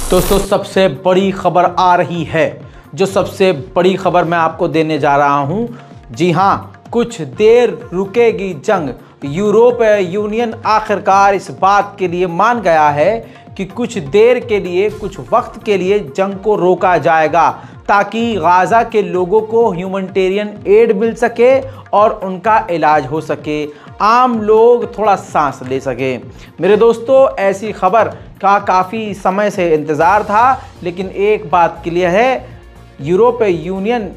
दोस्तों सबसे बड़ी खबर आ रही है। जो सबसे बड़ी खबर मैं आपको देने जा रहा हूं, जी हां, कुछ देर रुकेगी जंग। यूरोपीय यूनियन आखिरकार इस बात के लिए मान गया है कि कुछ देर के लिए, कुछ वक्त के लिए जंग को रोका जाएगा ताकि गाजा के लोगों को ह्यूमैनिटेरियन एड मिल सके और उनका इलाज हो सके, आम लोग थोड़ा सांस ले सके। मेरे दोस्तों, ऐसी खबर का काफ़ी समय से इंतज़ार था, लेकिन एक बात क्लियर है, यूरोपीय यूनियन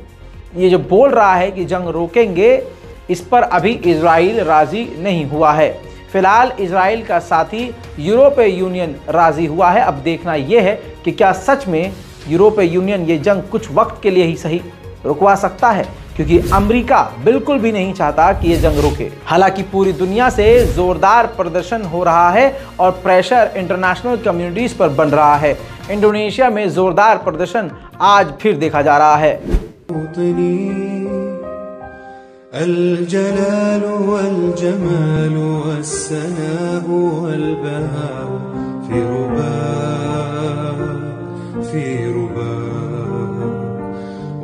ये जो बोल रहा है कि जंग रोकेंगे, इस पर अभी इजराइल राज़ी नहीं हुआ है। फिलहाल इजराइल का साथी यूरोपीय यूनियन राज़ी हुआ है। अब देखना यह है कि क्या सच में यूरोपीय यूनियन ये जंग कुछ वक्त के लिए ही सही रुकवा सकता है, क्योंकि अमेरिका बिल्कुल भी नहीं चाहता कि ये जंग रुके। हालांकि पूरी दुनिया से जोरदार प्रदर्शन हो रहा है और प्रेशर इंटरनेशनल कम्युनिटीज पर बन रहा है। इंडोनेशिया में जोरदार प्रदर्शन आज फिर देखा जा रहा है।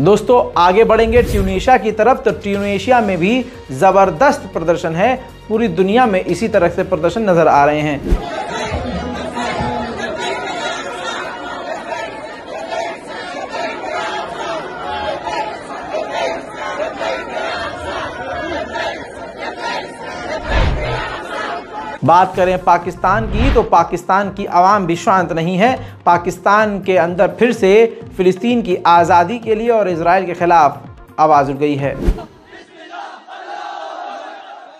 दोस्तों आगे बढ़ेंगे ट्यूनीशिया की तरफ। तो ट्यूनीशिया में भी जबरदस्त प्रदर्शन है। पूरी दुनिया में इसी तरह से प्रदर्शन नजर आ रहे हैं। बात करें पाकिस्तान की, तो पाकिस्तान की आवाम भी शांत नहीं है। पाकिस्तान के अंदर फिर से फिलिस्तीन की आज़ादी के लिए और इजराइल के खिलाफ आवाज़ उठ गई है।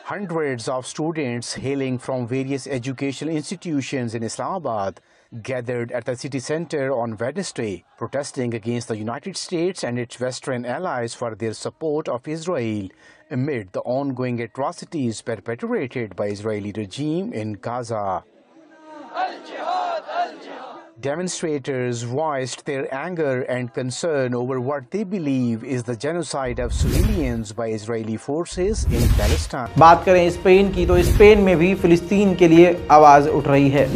Hundreds of students hailing from various educational institutions in Islamabad gathered at the city center on Wednesday, protesting against the United States and its Western allies for their support of Israel amid the ongoing atrocities perpetrated by Israeli regime in Gaza. Demonstrators voiced their anger and concern over what they believe is the genocide of civilians by Israeli forces in Palestine. बात करें Spain की, तो Spain में भी फिलिस्तीन के लिए आवाज उठ रही है।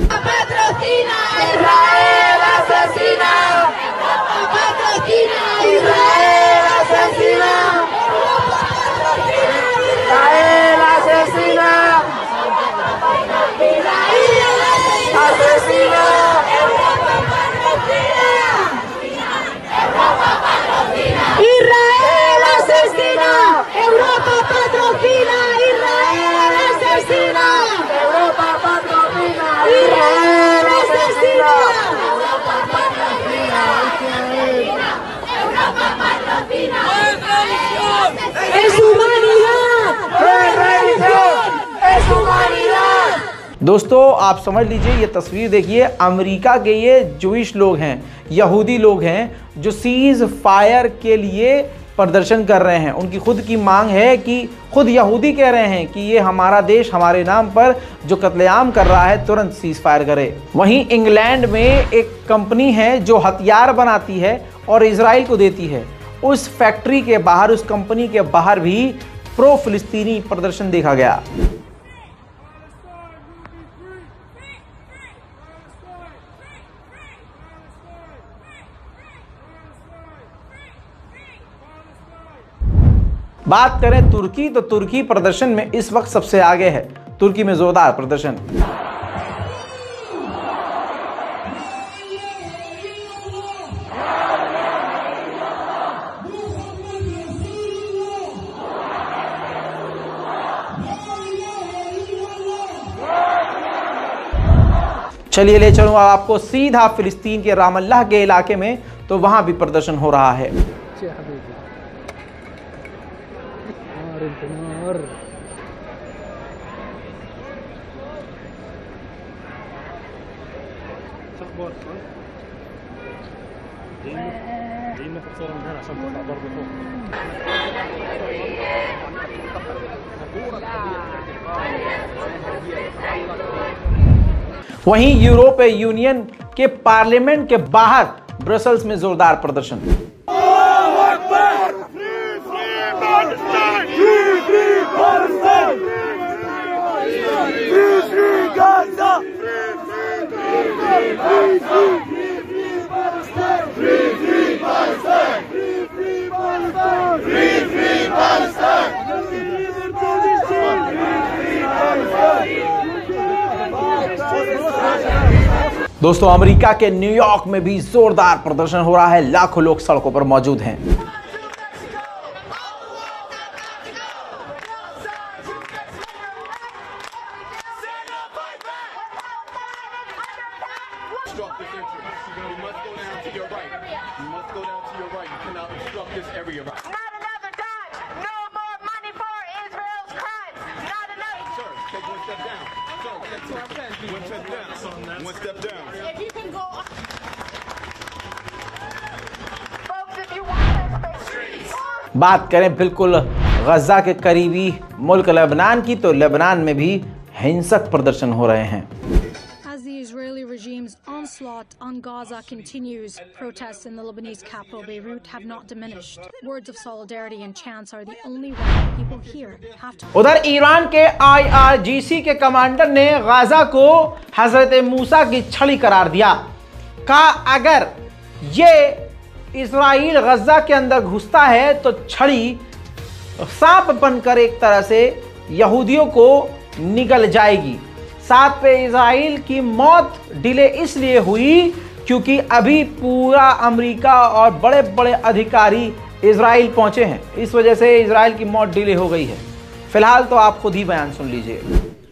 दोस्तों आप समझ लीजिए, ये तस्वीर देखिए, अमेरिका के ये जूइश लोग हैं, यहूदी लोग हैं, जो सीज फायर के लिए प्रदर्शन कर रहे हैं। उनकी खुद की मांग है कि खुद यहूदी कह रहे हैं कि ये हमारा देश हमारे नाम पर जो कत्लेआम कर रहा है तुरंत सीज फायर करे। वहीं इंग्लैंड में एक कंपनी है जो हथियार बनाती है और इजराइल को देती है। उस फैक्ट्री के बाहर, उस कंपनी के बाहर भी प्रो फिलिस्तीनी प्रदर्शन देखा गया। बात करें तुर्की, तो तुर्की प्रदर्शन में इस वक्त सबसे आगे है। तुर्की में जोरदार प्रदर्शन। चलिए ले चलूं आपको सीधा फिलिस्तीन के रामल्लाह के इलाके में, तो वहां भी प्रदर्शन हो रहा है। वहीं यूरोपीय यूनियन के पार्लियामेंट के बाहर ब्रसल्स में जोरदार प्रदर्शन। दोस्तों, अमेरिका के न्यूयॉर्क में भी जोरदार प्रदर्शन हो रहा है। लाखों लोग सड़कों पर मौजूद हैं। बात करें बिल्कुल गजा के करीबी मुल्क लेबनान की, तो लेबनान में भी हिंसक प्रदर्शन हो रहे हैं। As the Israeli regime's onslaught on Gaza continues, protests in the Lebanese capital Beirut have not diminished. Words of solidarity and chants are the only way people here have to. उधर Iran के IRGC के commander ने Gaza को हजरत मूसा की छड़ी करार दिया। कहा अगर ये इजराइल गजा के अंदर घुसता है तो छड़ी सांप बनकर एक तरह से यहूदियों को निगल जाएगी। साथ पे इजराइल की मौत डिले इसलिए हुई क्योंकि अभी पूरा अमेरिका और बड़े बड़े अधिकारी इजराइल पहुंचे हैं, इस वजह से इजराइल की मौत डिले हो गई है। फिलहाल तो आप खुद ही बयान सुन लीजिए।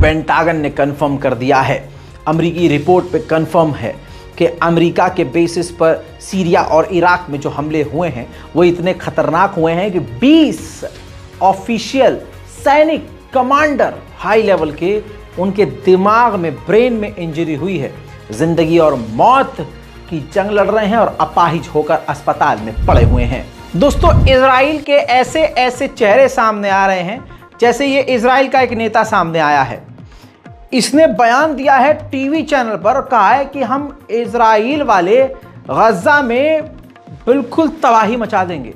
पेंटागन ने कंफर्म कर दिया है, अमेरिकी रिपोर्ट पे कंफर्म है कि अमेरिका के बेसिस पर सीरिया और इराक में जो हमले हुए हैं वो इतने खतरनाक हुए हैं कि 20 ऑफिशियल सैनिक कमांडर हाई लेवल के उनके दिमाग में, ब्रेन में इंजरी हुई है। जिंदगी और मौत की जंग लड़ रहे हैं और अपाहिज होकर अस्पताल में पड़े हुए हैं। दोस्तों, इजराइल के ऐसे ऐसे चेहरे सामने आ रहे हैं जैसे ये इजराइल का एक नेता सामने आया है। इसने बयान दिया है टीवी चैनल पर और कहा है कि हम इजराइल वाले गजा में बिल्कुल तबाही मचा देंगे,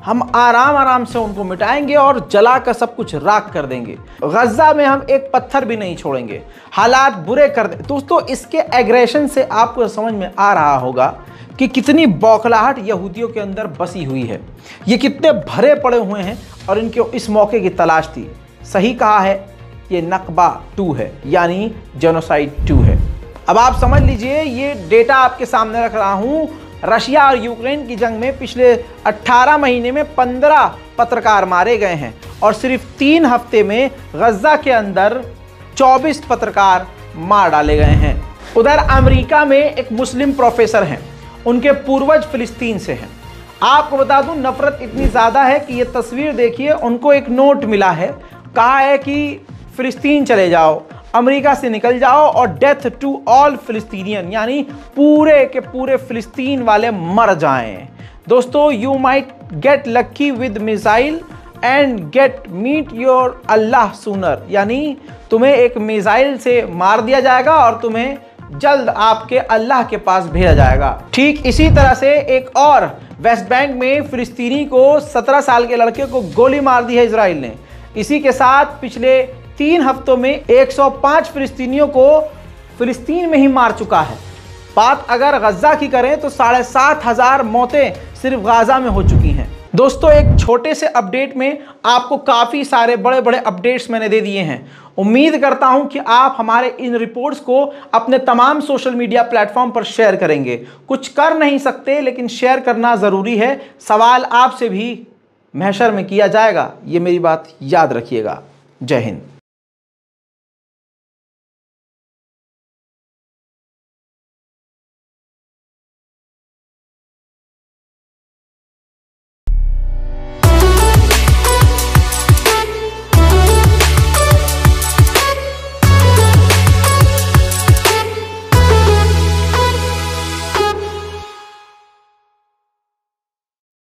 हम आराम आराम से उनको मिटाएंगे और जलाकर सब कुछ राख कर देंगे, गजा में हम एक पत्थर भी नहीं छोड़ेंगे, हालात बुरे कर दे। दोस्तों, इसके एग्रेशन से आपको समझ में आ रहा होगा कि कितनी बौखलाहट यहूदियों के अंदर बसी हुई है, ये कितने भरे पड़े हुए हैं और इनके इस मौके की तलाश थी। सही कहा है, ये नकबा 2 है, यानी जेनोसाइड 2 है। अब आप समझ लीजिए, ये डेटा आपके सामने रख रहा हूं। रशिया और यूक्रेन की जंग में पिछले 18 महीने में 15 पत्रकार मारे गए हैं और सिर्फ 3 हफ्ते में गजा के अंदर 24 पत्रकार मार डाले गए हैं। उधर अमेरिका में एक मुस्लिम प्रोफेसर हैं, उनके पूर्वज फिलिस्तीन से हैं। आपको बता दूं, नफरत इतनी ज़्यादा है कि ये तस्वीर देखिए, उनको एक नोट मिला है, कहा है कि फिलिस्तीन चले जाओ, अमेरिका से निकल जाओ और डेथ टू ऑल फिलिस्तीनियन, यानी पूरे के पूरे फिलिस्तीन वाले मर जाएं। दोस्तों, you might get lucky with missile and get meet your अल्लाह सूनर, यानी तुम्हें एक मिसाइल से मार दिया जाएगा और तुम्हें जल्द आपके अल्लाह के पास भेजा जाएगा। ठीक इसी तरह से एक और वेस्ट बैंक में फिलिस्तीनी को 17 साल के लड़के को गोली मार दी है इजराइल ने। इसी के साथ पिछले 3 हफ्तों में 105 फिलिस्तीनियों को फिलिस्तीन में ही मार चुका है। बात अगर गजा की करें तो 7,500 मौतें सिर्फ गाजा में हो चुकी हैं। दोस्तों, एक छोटे से अपडेट में आपको काफ़ी सारे बड़े बड़े अपडेट्स मैंने दे दिए हैं। उम्मीद करता हूं कि आप हमारे इन रिपोर्ट्स को अपने तमाम सोशल मीडिया प्लेटफॉर्म पर शेयर करेंगे। कुछ कर नहीं सकते लेकिन शेयर करना ज़रूरी है। सवाल आपसे भी महशर में किया जाएगा। ये मेरी बात याद रखिएगा। जय हिंद।